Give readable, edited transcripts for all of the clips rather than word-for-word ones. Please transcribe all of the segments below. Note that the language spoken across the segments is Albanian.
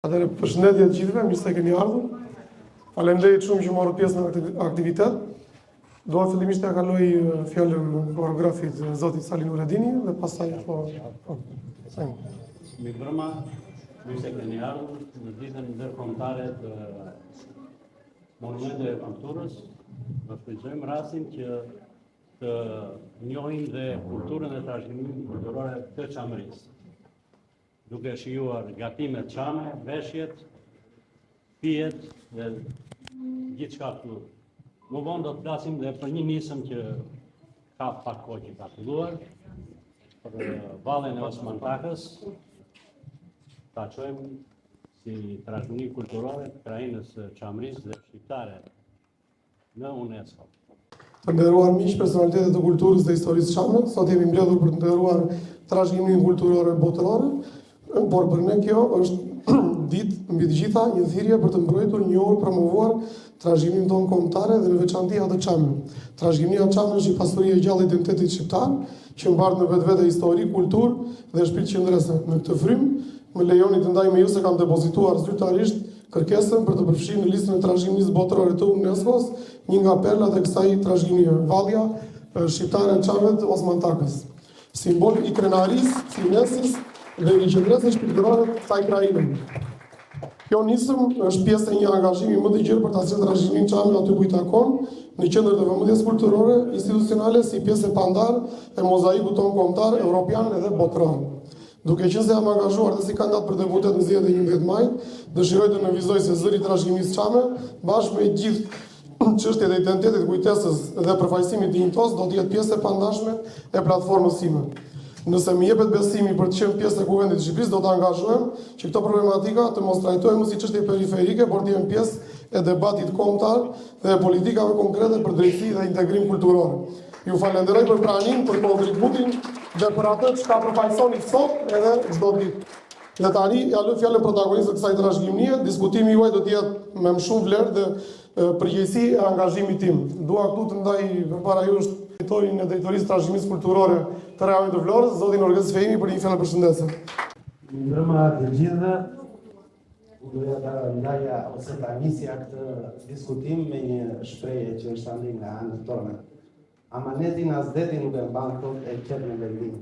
Atëherë përshëndetje të gjithëve, mirë se keni ardhur. Faleminderit shumë që morët pjesë në aktivitet. Dua fillimisht t'ia kaloj fjalën koreografit zotit Salih Nuretdini dhe pastaj Mirëmbrëma, mirë se keni ardhur në ditën ndërkombëtare të Monumenteve të Kulturës. Ne shfrytëzojmë rastin që të njohim dhe kulturën dhe trashëgimimin kulturore të Çamërisë, duke shijuar gatimet çame, veshjet, pijet dhe gjithçka këtu. Më vonë do të flasim dhe për një nisëm që ka pak kohë që ka filluar, për vallen e Osman Takës, ta çojmë si trashëgimi kulturore të krajinës së Çamërisë dhe shqiptare në UNESCO. Të nderuar miq, personalitetet e kulturës dhe historisë çame, sot jemi mbledhur për të nderuar trashëgimimin kulturore botërore, por për ne kjo është ditë mbi të gjitha një thirrje për të mbrojtur, njohur, promovuar trashëgimimin tonë kombëtare dhe në veçanti atë çame. Trashëgimia çame është një pasuri e gjallë e identitetit shqiptar, që mbahet në vetvete histori, kulturë dhe shpirt qendrese. Në këtë frym, më lejoni të ndaj me ju se kam depozituar zyrtarisht kërkesën për të përfshirë në listën e trashëgimisë botërore të UNESCO-s një nga perlat e kësaj trashëgimie, vallja shqiptare e çamit Osman Takës, simbol i krenarisë, finesës dhe i qendrës shpirtërore të kësaj krajine. Kjo nisëm është pjesë e një angazhimi më të gjerë për ta sjellë trashëgimimin çame aty ku i takon, në qendër të vëmendjes kulturore, institucionale si pjesë e pandar e mozaikut tonë kombëtar, evropian edhe botëror. Duke qenë se jam angazhuar dhe si kandidat për deputet në zgjedhjet e 11 maj, dëshiroj të nënvizoj se zëri i trashëgimisë çame, bashkë me gjithë çështjet e identitetit, kujtesës dhe përfaqësimit dinjitos, do të jetë pjesë e pandashme e platformës sime. Nëse më jepet besimi për të qenë pjesë e Kuvendit të Shqipërisë, do të angazhohem që këto problematika të mos trajtohen si çështje periferike, por të jenë pjesë e debatit kombëtar dhe e politikave konkrete për drejtësi dhe integrim kulturor. Ju falenderoj për pranimin, për kontributin dhe për atë që ka përfaqësoni sot edhe çdo ditë. Dhe tani ja lë fjalën protagonistëve të kësaj trashëgimie, diskutimi juaj do të jetë me më shumë vlerë dhe përgjegjësi e angazhimit tim. Dua këtu të ndaj përpara jush drejtorin e drejtorisë trashëgimisë kulturore të rajonit të Vlorës, zotin Orges Fehimi, për një fjalë përshëndetje. Mirëmbrëma të gjithëve. Doja ta ndaja ose ta nisja këtë diskutim me një shprehje që është andi nga anët tonë. Amanetin as deti nuk e mban kot e qet në vendim.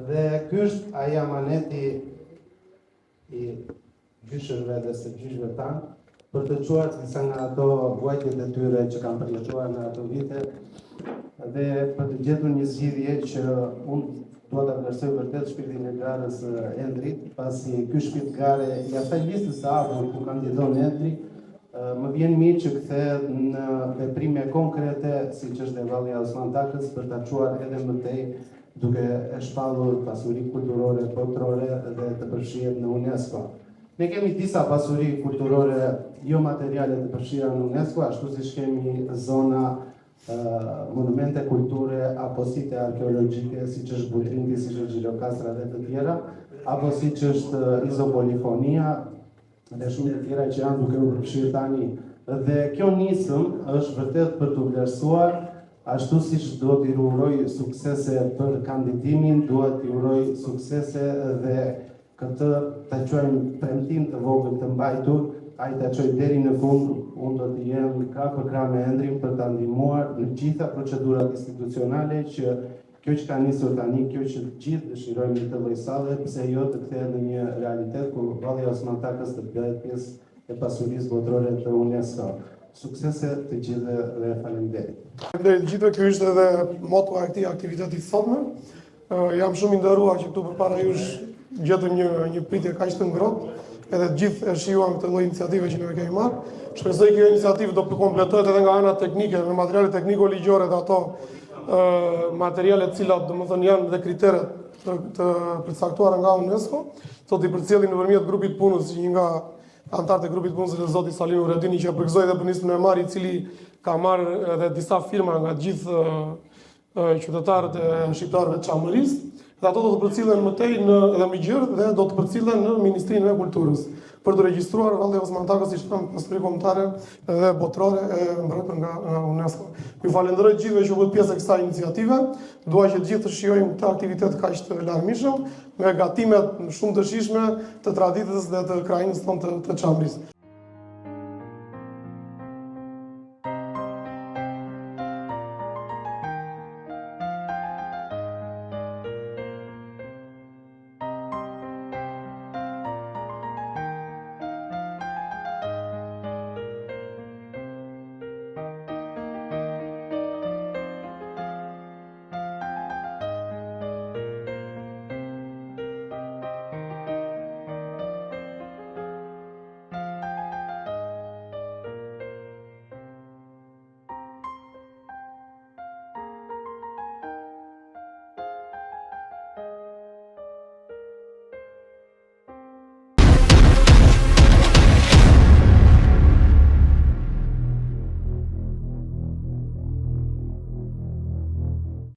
Dhe ky është ai amaneti i gjyshërve dhe së gjyshëve tanë për të çuar disa nga ato vuajtjet e tyre që kanë përjetuar në ato vite dhe për të gjetur një zgjidhje që unë dua ta vlerësoj vërtet shpirtin e garës Endrit, pasi ky shpirt gare i asaj listës së hapur ku kandidon Endri, më vjen mirë që kthehet në veprime konkrete, siç është dhe vallja Osman Takës, për ta çuar edhe më tej duke e shpallur pasurinë kulturore botërore dhe të përfshihet në UNESCO. Ne kemi disa pasuri kulturore jo materiale të përfshira në UNESCO, ashtu siç kemi zona monumente kulture apo site arkeologjike, siç është Butrinti, siç është Gjirokastra dhe të tjera, apo siç është Izopolifonia dhe shumë të tjera që janë duke u përfshirë tani. Dhe kjo nisëm është vërtet për të vlerësuar, ashtu siç duhet t'i uroj suksese për kandidimin, duhet t'i uroj suksese dhe këtë ta quajmë premtim të vogël të mbajtur, ai ta çoj deri në fund. Unë do të jem krah për krah me Endrin për ta ndihmuar në gjitha procedurat institucionale që kjo që ka nisur tani, kjo që gjithë dëshirojmë të vëjsallë, pse jo të kthehet në një realitet ku vallja Osman Takës të bëhet pjesë e pasurisë botërore të UNESCO. Suksese të gjithëve dhe faleminderit. Faleminderit të gjithëve, ky ishte edhe moto i këtij aktiviteti të sotme. Jam shumë i nderuar që këtu përpara jush gjetëm një pritje kaq të ngrohtë, edhe të gjithë e shijuan këtë lloj iniciative që ne kemi marrë. Shpresoj kjo iniciativë do të kompletohet edhe nga ana teknike, me materiale tekniko-ligjore dhe ato materiale të cilat domethënë janë dhe kriteret të përcaktuara nga UNESCO, sot i përcjellin nëpërmjet grupit punës, një nga anëtarët e grupit punës është zoti Salih Nuretdini, që përgëzoi dhe për nismën e marrë, i cili ka marrë edhe disa firma nga gjithë qytetarët e shqiptarëve të Çamërisë. Dhe ato do të përcillen më tej edhe më gjerë dhe do të përcillen në Ministrinë e Kulturës. për të regjistruar Valli Osman Taka si shtëpi histori kombëtare dhe botërore e mbrojtur nga UNESCO. Ju falenderoj gjithëve që u bët pjesë e kësaj iniciative. Dua që të gjithë të shijojmë këtë aktivitet kaq të larmishëm me gatimet shumë të shijshme të traditës dhe të krahinës tonë të Çamrisë.